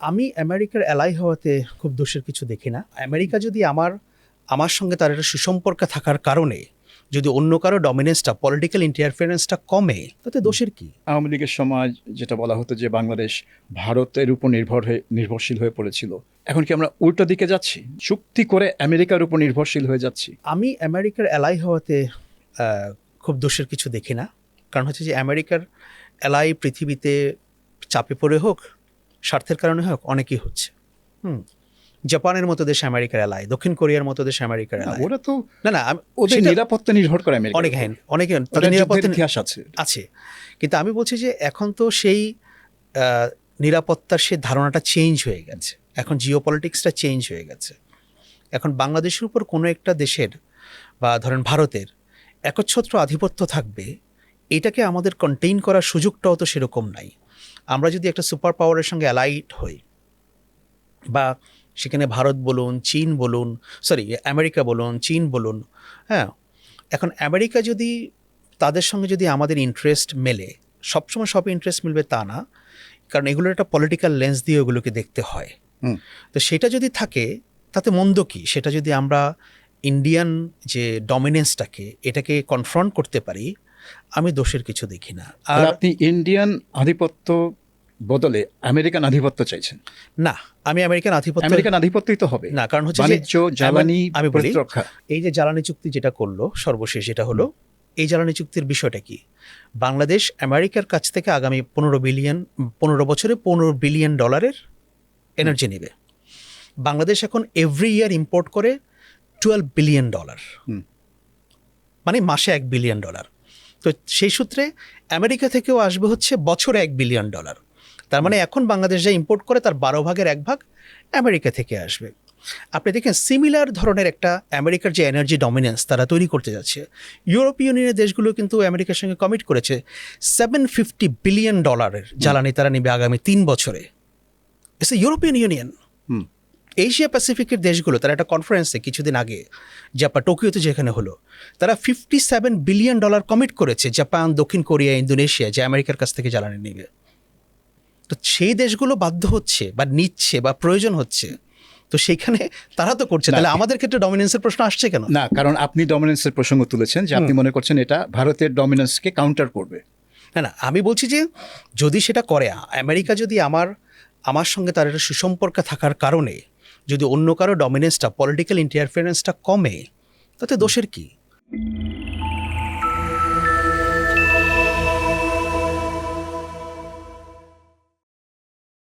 আমি আমেরিকার অ্যালাই হওয়াতে খুব দোষের কিছু দেখি না। আমেরিকা যদি আমার সঙ্গে তার একটা সুসম্পর্ক থাকার কারণে যদি অন্য কারো ডমিনেন্সটা, পলিটিক্যাল ইন্টারফারেন্সটা কমে, তাতে দোষের কি? আওয়ামী লীগের সময় যেটা বলা হতো যে বাংলাদেশ ভারতের উপর নির্ভরশীল হয়ে পড়েছিল, এখন কি আমরা উল্টো দিকে যাচ্ছি, চুক্তি করে আমেরিকার উপর নির্ভরশীল হয়ে যাচ্ছি? আমি আমেরিকার অ্যালাই হওয়াতে খুব দোষের কিছু দেখি না। কারণ হচ্ছে যে আমেরিকার অ্যালাই পৃথিবীতে চাপে পড়ে হোক, স্বার্থের কারণে হোক, অনেকেই হচ্ছে। জাপানের মতো দেশ আমেরিকার অ্যালাই, দক্ষিণ কোরিয়ার মতো দেশ আমেরিকার অ্যালাই। ওরা তো না ওদের নিরাপত্তা নির্ভর করে আমেরিকা অনেক অনেকে তাদের নিরাপত্তা ইতিহাস আছে আছে, কিন্তু আমি বলছি যে এখন তো সেই নিরাপত্তার সে ধারণাটা চেঞ্জ হয়ে গেছে। এখন জিওপলিটিক্সটা চেঞ্জ হয়ে গেছে। এখন বাংলাদেশের উপর কোনো একটা দেশের বা ধরেন ভারতের একচ্ছত্র আধিপত্য থাকবে, এটাকে আমাদের কন্টেইন করার সুযোগটাও তো সেরকম নাই। আমরা যদি একটা সুপার পাওয়ারের সঙ্গে অ্যালাইড হই, বা সেখানে ভারত বলুন, চীন বলুন, আমেরিকা বলুন, চীন বলুন, হ্যাঁ, এখন আমেরিকা যদি তাদের সঙ্গে যদি আমাদের ইন্টারেস্ট মেলে, সবসময় সব ইন্টারেস্ট মিলবে তা না, কারণ এগুলোর একটা পলিটিক্যাল লেন্স দিয়ে ওগুলোকে দেখতে হয়। তো সেটা যদি থাকে তাতে মন্দ কি? সেটা যদি আমরা ইন্ডিয়ান যে ডমিনেন্সটাকে, এটাকে কনফ্রন্ট করতে পারি, আমি দোষের কিছু দেখি না। আর আপনি ইন্ডিয়ান আধিপত্য বদলে আমেরিকান আধিপত্য চাইছেন? না, আমি আমেরিকান আধিপত্যই তো হবে না, কারণ হচ্ছে বাণিজ্য, জ্বালানি, আমি বলি, প্রতিরক্ষা। এই যে জ্বালানি চুক্তি যেটা করলো সর্বশেষ, যেটা হলো, এই জ্বালানি চুক্তির বিষয়টা কি? বাংলাদেশ আমেরিকার কাছ থেকে আগামী 15 বছরে $15 বিলিয়ন এনার্জি নেবে। বাংলাদেশ এখন এভরি ইয়ার ইম্পোর্ট করে $12 বিলিয়ন, মানে মাসে $1 বিলিয়ন। তো সেই সূত্রে আমেরিকা থেকেও আসবে হচ্ছে বছরে $1 বিলিয়ন। তার মানে এখন বাংলাদেশ যা ইম্পোর্ট করে তার 12 ভাগের 1 ভাগ আমেরিকা থেকে আসবে। আপনি দেখেন সিমিলার ধরনের একটা আমেরিকার যে এনার্জি ডমিনেন্স তারা তৈরি করতে যাচ্ছে। ইউরোপীয় ইউনিয়নের দেশগুলো কিন্তু আমেরিকার সঙ্গে কমিট করেছে $750 বিলিয়ন জ্বালানি তারা নেবে আগামী 3 বছরে। It's a European Union. Asia প্যাসিফিকের দেশগুলো তারা একটা কনফারেন্সে কিছুদিন আগে, জাপান টোকিওতে যেখানে হলো, তারা $57 বিলিয়ন কমিট করেছে, জাপান, দক্ষিণ কোরিয়া, ইন্দোনেশিয়া, যে আমেরিকার কাছ থেকে জ্বালানি নেবে। তো সেই দেশগুলো বাধ্য হচ্ছে বা নিচ্ছে বা প্রয়োজন হচ্ছে, তো সেইখানে তারা তো করছে, তাহলে আমাদের ক্ষেত্রে ডমিনেন্সের প্রশ্ন আসছে কেন? না, কারণ আপনি ডমিনেন্সের প্রসঙ্গ তুলেছেন যে আপনি মনে করছেন এটা ভারতের ডমিনেন্সকে কাউন্টার করবে। না, আমি বলছি যে যদি সেটা করে, আমেরিকা যদি আমার সঙ্গে তার একটা সুসম্পর্ক থাকার কারণে যদি অন্য কারো ডমিনেন্সটা, পলিটিক্যাল ইন্টারফারেন্সটা কমে, তাতে দোষের কি?